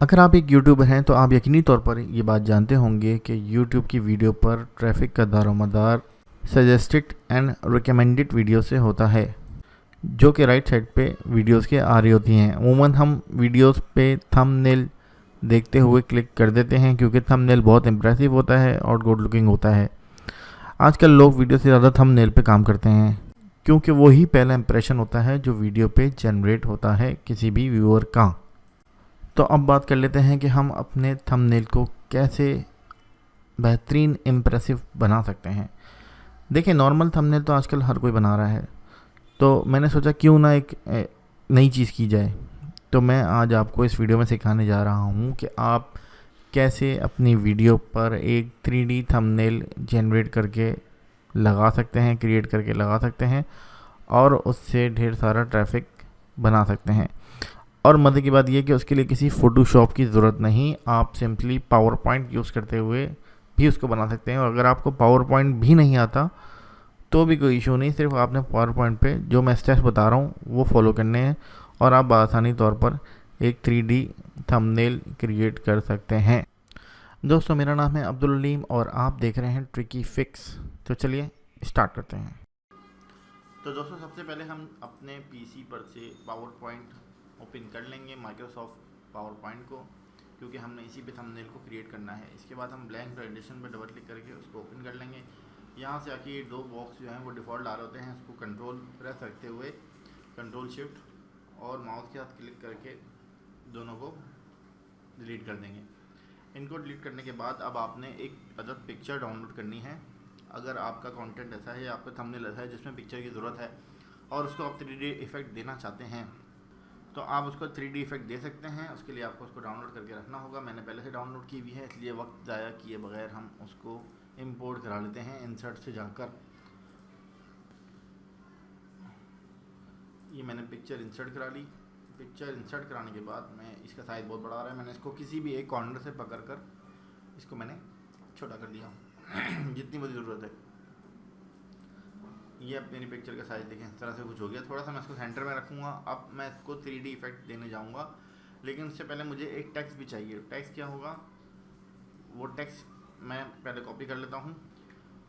अगर आप एक यूट्यूबर हैं तो आप यकीनी तौर पर ये बात जानते होंगे कि यूट्यूब की वीडियो पर ट्रैफिक का दारोमदार सजेस्टेड एंड रिकमेंडेड वीडियो से होता है, जो कि राइट साइड पे वीडियोस के आ रही होती हैं। अमूमन हम वीडियोस पे थंबनेल देखते हुए क्लिक कर देते हैं क्योंकि थंबनेल बहुत इंप्रेसिव होता है और गुड लुकिंग होता है। आजकल लोग वीडियो से ज़्यादा थंबनेल पे काम करते हैं क्योंकि वही पहला इंप्रेशन होता है जो वीडियो पे जनरेट होता है किसी भी व्यूअर का। तो अब बात कर लेते हैं कि हम अपने थंबनेल को कैसे बेहतरीन इम्प्रेसिव बना सकते हैं। देखिए, नॉर्मल थंबनेल तो आजकल हर कोई बना रहा है, तो मैंने सोचा क्यों ना एक नई चीज़ की जाए। तो मैं आज आपको इस वीडियो में सिखाने जा रहा हूँ कि आप कैसे अपनी वीडियो पर एक 3D थंबनेल जनरेट करके लगा सकते हैं, क्रिएट करके लगा सकते हैं और उससे ढेर सारा ट्रैफिक बना सकते हैं। और मज़े की बात यह कि उसके लिए किसी फ़ोटोशॉप की ज़रूरत नहीं, आप सिंपली पावर पॉइंट यूज़ करते हुए भी उसको बना सकते हैं। और अगर आपको पावर पॉइंट भी नहीं आता तो भी कोई इशू नहीं, सिर्फ आपने पावर पॉइंट पे जो मैं स्टेप्स बता रहा हूँ वो फॉलो करने हैं और आप आसानी तौर पर एक 3D थंबनेल क्रिएट कर सकते हैं। दोस्तों, मेरा नाम है अब्दुल अलीम और आप देख रहे हैं ट्रिकी फिक्स। तो चलिए स्टार्ट करते हैं। तो दोस्तों, सबसे पहले हम अपने पीसी पर से पावर पॉइंट ओपन कर लेंगे, माइक्रोसॉफ्ट पावर पॉइंट को, क्योंकि हमने इसी पे थंबनेल को क्रिएट करना है। इसके बाद हम ब्लैंक प्रेजेंटेशन पे डबल क्लिक करके उसको ओपन कर लेंगे। यहाँ से आके ये दो बॉक्स जो हैं वो डिफ़ॉल्ट आ रहे होते हैं, उसको कंट्रोल प्रेस रखते हुए कंट्रोल शिफ्ट और माउस के साथ क्लिक करके दोनों को डिलीट कर देंगे। इनको डिलीट करने के बाद अब आपने एक अदर पिक्चर डाउनलोड करनी है। अगर आपका कंटेंट ऐसा है, आपका थंबनेल ऐसा है जिसमें पिक्चर की ज़रूरत है और उसको आप 3D इफेक्ट देना चाहते हैं, तो आप उसको 3D इफेक्ट दे सकते हैं। उसके लिए आपको उसको डाउनलोड करके रखना होगा। मैंने पहले से डाउनलोड की हुई है, इसलिए वक्त ज़ाया किए बगैर हम उसको इंपोर्ट करा लेते हैं इंसर्ट से जाकर। ये मैंने पिक्चर इंसर्ट करा ली। पिक्चर इंसर्ट कराने के बाद मैं इसका साइज़ बहुत बड़ा आ रहा है, मैंने इसको किसी भी एक कॉर्नर से पकड़ कर इसको मैंने छोटा कर दिया जितनी मुझे ज़रूरत है। ये अब मेरी पिक्चर का साइज़ देखें, इस तरह से कुछ हो गया। थोड़ा सा मैं इसको सेंटर में रखूँगा। अब मैं इसको 3D इफेक्ट देने जाऊँगा, लेकिन उससे पहले मुझे एक टेक्स्ट भी चाहिए। टेक्स्ट क्या होगा, वो टेक्स्ट मैं पहले कॉपी कर लेता हूँ।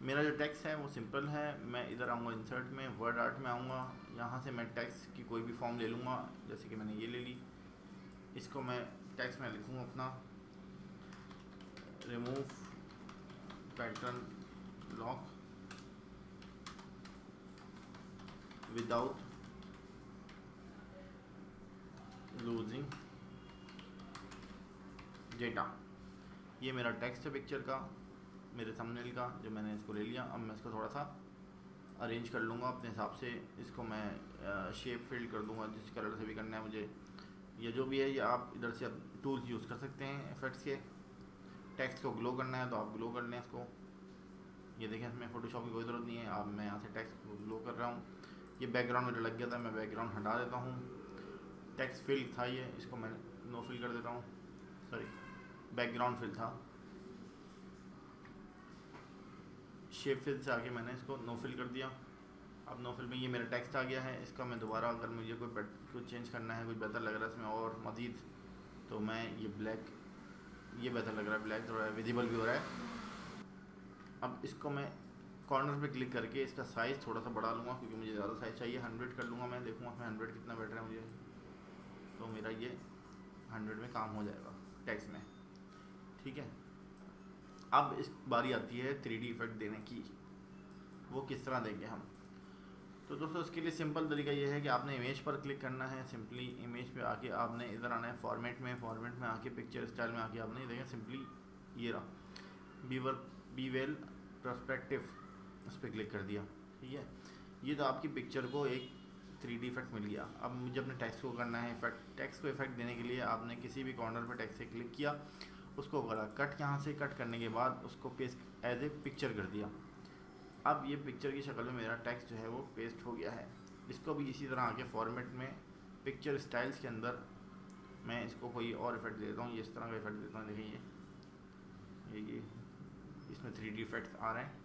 मेरा जो टेक्स्ट है वो सिंपल है। मैं इधर आऊँगा इंसर्ट में, वर्ड आर्ट में आऊँगा। यहाँ से मैं टेक्स्ट की कोई भी फॉर्म ले लूँगा, जैसे कि मैंने ये ले ली। इसको मैं टेक्स्ट में लिखूँगा अपना, remove pattern lock without losing data. ये मेरा टेक्स्ट है पिक्चर का, मेरे थंबनेल का, जो मैंने इसको ले लिया। अब मैं इसको थोड़ा सा अरेंज कर लूँगा अपने हिसाब से। इसको मैं शेप फिल कर दूँगा, जिस कलर से भी करना है मुझे। ये जो भी है, ये आप इधर से अब टूल्स यूज़ कर सकते हैं इफेक्ट्स के। टेक्स्ट को ग्लो करना है तो आप ग्लो कर लें इसको। ये देखें, इसमें फोटोशॉप की कोई ज़रूरत नहीं है। अब मैं यहाँ से टेक्स्ट को ग्लो कर रहा हूँ। ये बैकग्राउंड मेरा लग गया था, मैं बैकग्राउंड हटा देता हूँ। टेक्स्ट फिल था ये, इसको मैं नो फिल कर देता हूँ। सॉरी, बैकग्राउंड फिल था। शेप फिल से आके मैंने इसको नो फिल कर दिया। अब नो फिल में ये मेरा टेक्स्ट आ गया है। इसका मैं दोबारा, अगर मुझे कुछ चेंज करना है, कुछ बेहतर लग रहा है इसमें और मज़ीद, तो मैं ये ब्लैक, ये बेहतर लग रहा है, ब्लैक थोड़ा विजिबल भी हो रहा है। अब इसको मैं कॉर्नर पे क्लिक करके इसका साइज़ थोड़ा सा बढ़ा लूँगा, क्योंकि मुझे ज़्यादा साइज़ चाहिए। 100 कर लूँगा मैं, देखूँगा मैं 100 कितना बेटर है मुझे। तो मेरा ये 100 में काम हो जाएगा टेक्स्ट में, ठीक है। अब इस बारी आती है 3D इफेक्ट देने की। वो किस तरह देंगे हम? तो दोस्तों, इसके लिए सिंपल तरीका ये है कि आपने इमेज पर क्लिक करना है। सिंपली इमेज पे आके आपने इधर आना है फॉर्मेट में आके पिक्चर स्टाइल में आके आपने देखें सिंपली ये रहा बी वेल पर्सपेक्टिव, उस पर क्लिक कर दिया, ठीक है। ये तो आपकी पिक्चर को एक 3D इफेक्ट मिल गया। अब मुझे अपने टेक्स्ट को करना है इफेक्ट। टेक्स्ट को इफेक्ट देने के लिए आपने किसी भी कॉर्नर पर टेक्स्ट से क्लिक किया, उसको करा कट। यहाँ से कट करने के बाद उसको पेस्ट एज ए पिक्चर कर दिया। अब ये पिक्चर की शक्ल में मेरा टेक्स्ट जो है वो पेस्ट हो गया है। इसको भी इसी तरह आके फॉर्मेट में पिक्चर स्टाइल्स के अंदर मैं इसको कोई और इफेक्ट देता हूँ। ये इस तरह का इफेक्ट देता हूँ, देखिए ये इसमें 3D इफेक्ट्स आ रहे हैं।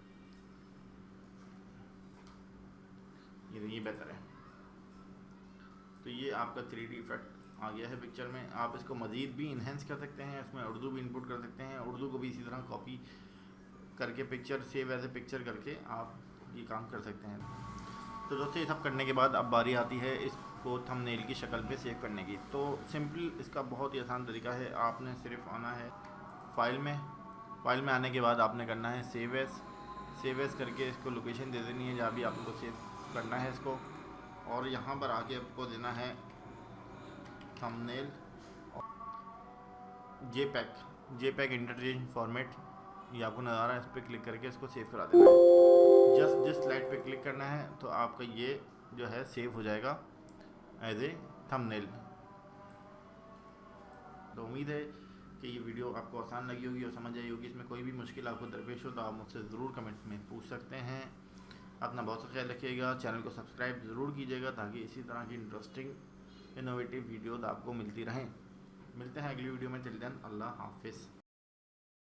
ये बेहतर है। तो ये आपका 3D इफेक्ट आ गया है पिक्चर में। आप इसको मज़ीद भी इन्हेंस कर सकते हैं, इसमें उर्दू भी इनपुट कर सकते हैं, उर्दू को भी इसी तरह कॉपी करके picture save as a picture करके आप ये काम कर सकते हैं। तो दोस्तों ये सब करने के बाद अब बारी आती है इसको थंबनेल की शक्ल पे सेव करने की। तो सिंपल इसका बहुत ही आसान तरीका है। आपने सिर्फ आना है फाइल में आने के बाद आपने करना है सेव एज करके इसको लोकेशन दे देनी है जहाँ भी आपको सेव करना है इसको, और यहाँ पर आके आपको देना है थंबनेल जेपैग इंटरचेंज फॉर्मेट, ये आपको नज़र आ रहा है। इस पर क्लिक करके इसको सेव करा देना है। जस्ट जिस स्लाइड पे क्लिक करना है तो आपका ये जो है सेव हो जाएगा एज ए थंबनेल। तो उम्मीद है कि ये वीडियो आपको आसान लगी होगी और समझ आई होगी। इसमें कोई भी मुश्किल आपको दरपेश हो तो आप मुझसे ज़रूर कमेंट में पूछ सकते हैं। अपना बहुत सा ख्याल रखिएगा, चैनल को सब्सक्राइब ज़रूर कीजिएगा ताकि इसी तरह की इंटरेस्टिंग इनोवेटिव वीडियोज़ आपको मिलती रहें। मिलते हैं अगली वीडियो में, टिल देन अल्लाह हाफिज़।